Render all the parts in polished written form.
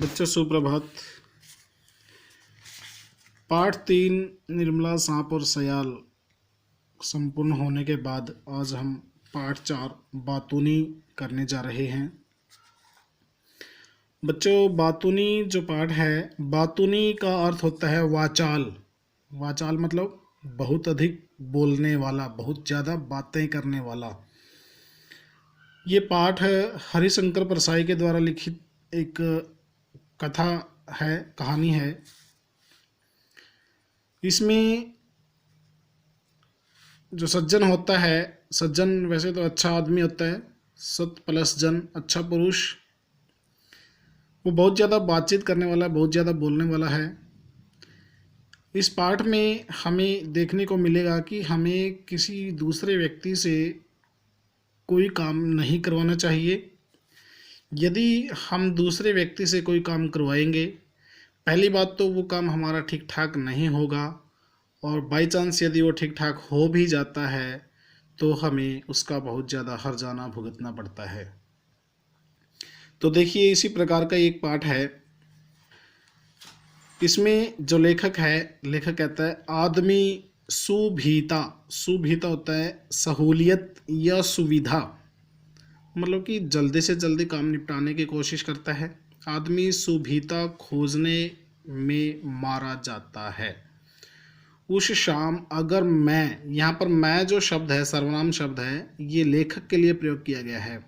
बच्चों सुप्रभात। पाठ 3 निर्मला सांप और सयाल संपूर्ण होने के बाद आज हम पाठ 4 बातूनी करने जा रहे हैं। बच्चों बातूनी जो पाठ है, बातूनी का अर्थ होता है वाचाल। वाचाल मतलब बहुत अधिक बोलने वाला, बहुत ज़्यादा बातें करने वाला। ये पाठ हरिशंकर परसाई के द्वारा लिखित एक कथा है, कहानी है। इसमें जो सज्जन होता है, सज्जन वैसे तो अच्छा आदमी होता है, सत प्लस जन, अच्छा पुरुष, वो बहुत ज़्यादा बातचीत करने वाला, बहुत ज़्यादा बोलने वाला है। इस पाठ में हमें देखने को मिलेगा कि हमें किसी दूसरे व्यक्ति से कोई काम नहीं करवाना चाहिए। यदि हम दूसरे व्यक्ति से कोई काम करवाएंगे, पहली बात तो वो काम हमारा ठीक ठाक नहीं होगा, और बाई चांस यदि वो ठीक ठाक हो भी जाता है तो हमें उसका बहुत ज़्यादा हर्जाना भुगतना पड़ता है। तो देखिए, इसी प्रकार का एक पाठ है। इसमें जो लेखक कहता है आदमी सुभीता। सुभीता होता है सहूलियत या सुविधा, मतलब कि जल्दी से जल्दी काम निपटाने की कोशिश करता है। आदमी सुभीता खोजने में मारा जाता है। उस शाम अगर मैं, यहाँ पर मैं जो शब्द है सर्वनाम शब्द है, ये लेखक के लिए प्रयोग किया गया है।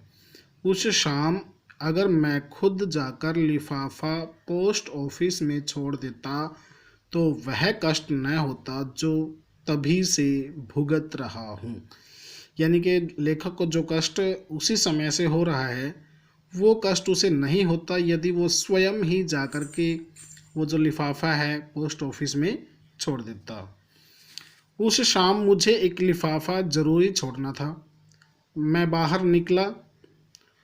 उस शाम अगर मैं खुद जाकर लिफाफा पोस्ट ऑफिस में छोड़ देता तो वह कष्ट न होता जो तभी से भुगत रहा हूँ। यानी कि लेखक को जो कष्ट उसी समय से हो रहा है, वो कष्ट उसे नहीं होता यदि वो स्वयं ही जाकर के वो जो लिफाफा है पोस्ट ऑफिस में छोड़ देता। उस शाम मुझे एक लिफाफा ज़रूरी छोड़ना था। मैं बाहर निकला।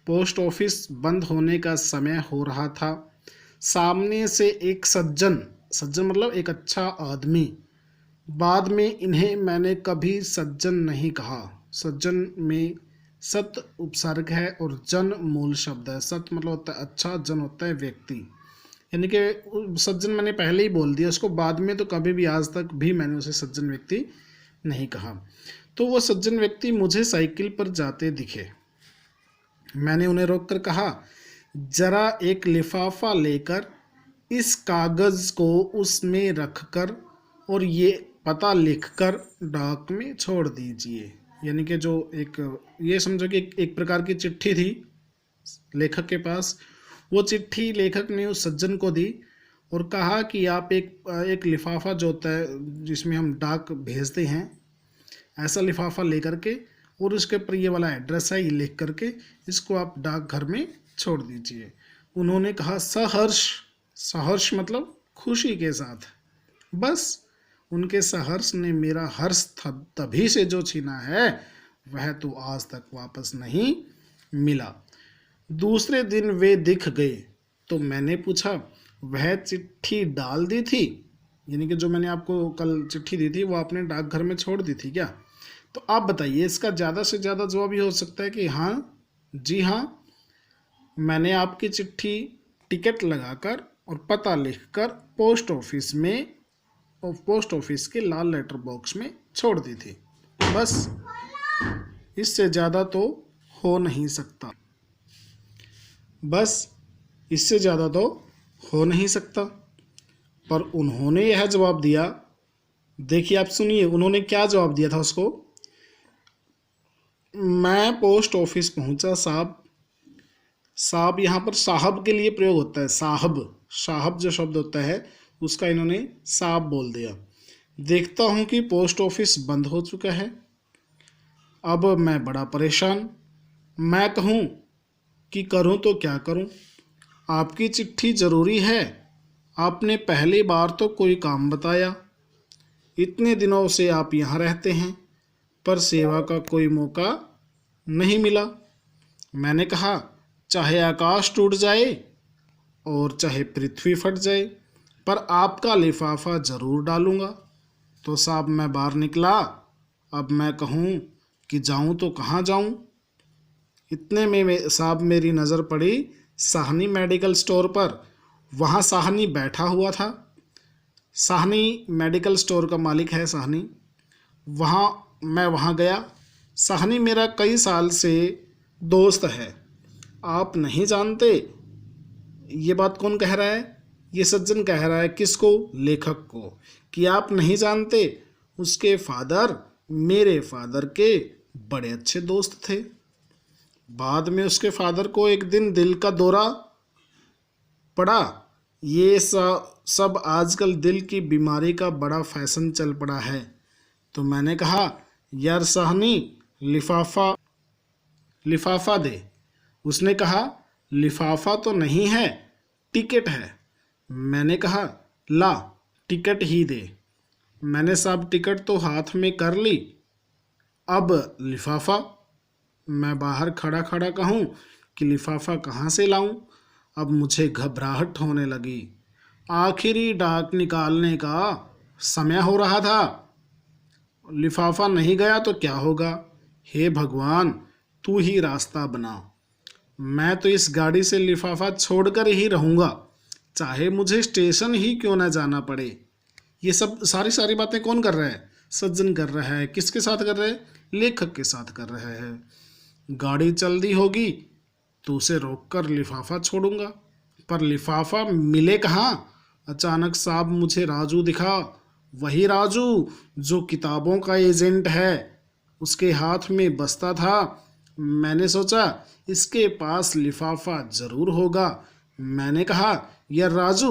पोस्ट ऑफिस बंद होने का समय हो रहा था। सामने से एक सज्जन मतलब एक अच्छा आदमी, बाद में इन्हें मैंने कभी सज्जन नहीं कहा। सज्जन में सत उपसर्ग है और जन मूल शब्द है। सत मतलब होता है अच्छा, जन होता है व्यक्ति। यानी कि सज्जन मैंने पहले ही बोल दिया उसको, बाद में तो कभी भी आज तक भी मैंने उसे सज्जन व्यक्ति नहीं कहा। तो वो सज्जन व्यक्ति मुझे साइकिल पर जाते दिखे। मैंने उन्हें रोककर कहा, जरा एक लिफाफा लेकर इस कागज़ को उसमें रखकर और ये पता लिखकर डाक में छोड़ दीजिए। यानी कि जो ये समझो कि एक प्रकार की चिट्ठी थी लेखक के पास। वो चिट्ठी लेखक ने उस सज्जन को दी और कहा कि आप एक लिफाफा जो होता है जिसमें हम डाक भेजते हैं, ऐसा लिफाफा लेकर के और उसके ऊपर ये वाला एड्रेस है, ये लिख करके इसको आप डाक घर में छोड़ दीजिए। उन्होंने कहा सहर्ष। सहर्ष मतलब खुशी के साथ। बस उनके सहर्ष ने मेरा हर्ष तभी से जो छीना है वह तो आज तक वापस नहीं मिला। दूसरे दिन वे दिख गए तो मैंने पूछा, वह चिट्ठी डाल दी थी? यानी कि जो मैंने आपको कल चिट्ठी दी थी वो आपने डाकघर में छोड़ दी थी क्या? तो आप बताइए। इसका ज़्यादा से ज़्यादा जवाब ये हो सकता है कि हाँ, जी हाँ, मैंने आपकी चिट्ठी टिकट लगाकर और पता लिखकर पोस्ट ऑफिस में और पोस्ट ऑफिस के लाल लेटर बॉक्स में छोड़ दी थी। बस इससे ज़्यादा तो हो नहीं सकता। बस इससे ज़्यादा तो हो नहीं सकता। पर उन्होंने यह जवाब दिया। देखिए, आप सुनिए उन्होंने क्या जवाब दिया था उसको। मैं पोस्ट ऑफिस पहुंचा साहब। साहब यहाँ पर साहब के लिए प्रयोग होता है। साहब जो शब्द होता है उसका इन्होंने साहब बोल दिया। देखता हूँ कि पोस्ट ऑफिस बंद हो चुका है। अब मैं बड़ा परेशान। मैं कहूँ कि करूँ तो क्या करूँ? आपकी चिट्ठी ज़रूरी है। आपने पहली बार तो कोई काम बताया। इतने दिनों से आप यहाँ रहते हैं पर सेवा का कोई मौका नहीं मिला। मैंने कहा, चाहे आकाश टूट जाए और चाहे पृथ्वी फट जाए, पर आपका लिफाफा ज़रूर डालूँगा। तो साहब मैं बाहर निकला। अब मैं कहूँ कि जाऊँ तो कहाँ जाऊँ? इतने में साहब मेरी नज़र पड़ी साहनी मेडिकल स्टोर पर। वहाँ साहनी बैठा हुआ था। साहनी मेडिकल स्टोर का मालिक है साहनी। मैं वहाँ गया। साहनी मेरा कई साल से दोस्त है। आप नहीं जानते? ये बात कौन कह रहा है? ये सज्जन कह रहा है। किसको? लेखक को। कि आप नहीं जानते, उसके फादर मेरे फादर के बड़े अच्छे दोस्त थे। बाद में उसके फादर को एक दिन दिल का दौरा पड़ा। ये सब आजकल दिल की बीमारी का बड़ा फैशन चल पड़ा है। तो मैंने कहा, यार साहनी, लिफाफा दे। उसने कहा, लिफाफा तो नहीं है, टिकट है। मैंने कहा, ला, टिकट ही दे। मैंने साहब टिकट तो हाथ में कर ली, अब लिफाफा। मैं बाहर खड़ा खड़ा कहूँ कि लिफाफा कहाँ से लाऊं? अब मुझे घबराहट होने लगी। आखिरी डाक निकालने का समय हो रहा था। लिफाफा नहीं गया तो क्या होगा? हे भगवान, तू ही रास्ता बना। मैं तो इस गाड़ी से लिफाफा छोड़कर ही रहूँगा, चाहे मुझे स्टेशन ही क्यों ना जाना पड़े। ये सब सारी बातें कौन कर रहा है? सज्जन कर रहा है। किसके साथ कर रहा है? लेखक के साथ कर रहा है। गाड़ी चल दी होगी तो उसे रोककर लिफाफा छोड़ूंगा, पर लिफाफा मिले कहाँ? अचानक साहब मुझे राजू दिखा। वही राजू जो किताबों का एजेंट है। उसके हाथ में बस्ता था। मैंने सोचा इसके पास लिफाफा जरूर होगा। मैंने कहा, यार राजू,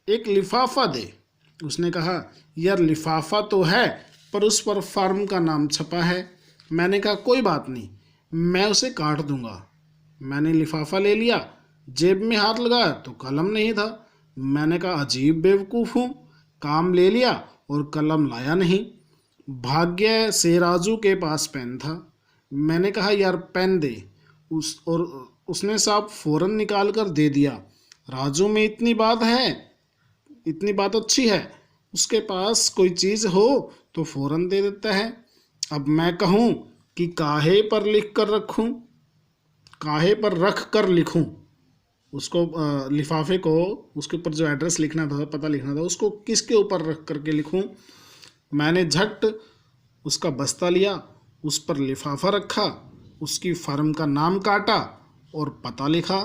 एक लिफाफा दे। उसने कहा, यार लिफाफा तो है, पर उस पर फार्म का नाम छपा है। मैंने कहा, कोई बात नहीं, मैं उसे काट दूंगा। मैंने लिफाफा ले लिया। जेब में हाथ लगाया तो कलम नहीं था। मैंने कहा, अजीब बेवकूफ़ हूँ, काम ले लिया और कलम लाया नहीं। भाग्य से राजू के पास पेन था। मैंने कहा, यार पेन दे। उसने साहब फ़ौरन निकाल कर दे दिया। राजू में इतनी बात है, इतनी बात अच्छी है, उसके पास कोई चीज़ हो तो फ़ौरन दे देता है। अब मैं कहूँ कि काहे पर लिख कर रखूँ, काहे पर रख कर लिखूँ? उसको लिफाफे को, उसके ऊपर जो एड्रेस लिखना था, पता लिखना था, उसको किसके ऊपर रख करके लिखूँ? मैंने झट उसका बस्ता लिया, उस पर लिफाफा रखा, उसकी फर्म का नाम काटा और पता लिखा,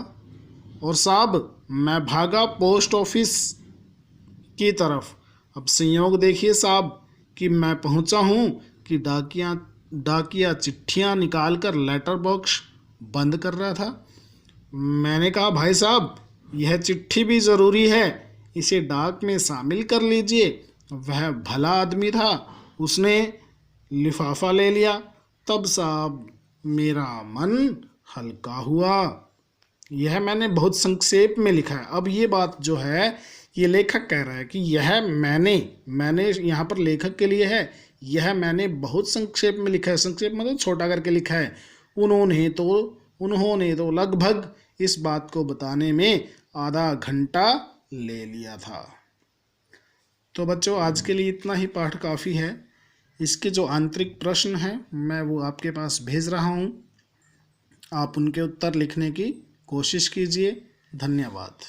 और साहब मैं भागा पोस्ट ऑफिस की तरफ। अब संयोग देखिए साहब कि मैं पहुंचा हूं कि डाकिया चिट्ठियां निकालकर लेटर बॉक्स बंद कर रहा था। मैंने कहा, भाई साहब, यह चिट्ठी भी ज़रूरी है, इसे डाक में शामिल कर लीजिए। वह भला आदमी था, उसने लिफाफा ले लिया। तब साहब मेरा मन हल्का हुआ। यह मैंने बहुत संक्षेप में लिखा है। अब ये बात जो है, ये लेखक कह रहा है कि यह मैंने यहाँ पर लेखक के लिए है, यह मैंने बहुत संक्षेप में लिखा है। संक्षेप मतलब छोटा करके लिखा है। उन्होंने तो लगभग इस बात को बताने में आधा घंटा ले लिया था। तो बच्चों, आज के लिए इतना ही पाठ काफ़ी है। इसके जो आंतरिक प्रश्न हैं मैं वो आपके पास भेज रहा हूँ। आप उनके उत्तर लिखने की कोशिश कीजिए। धन्यवाद।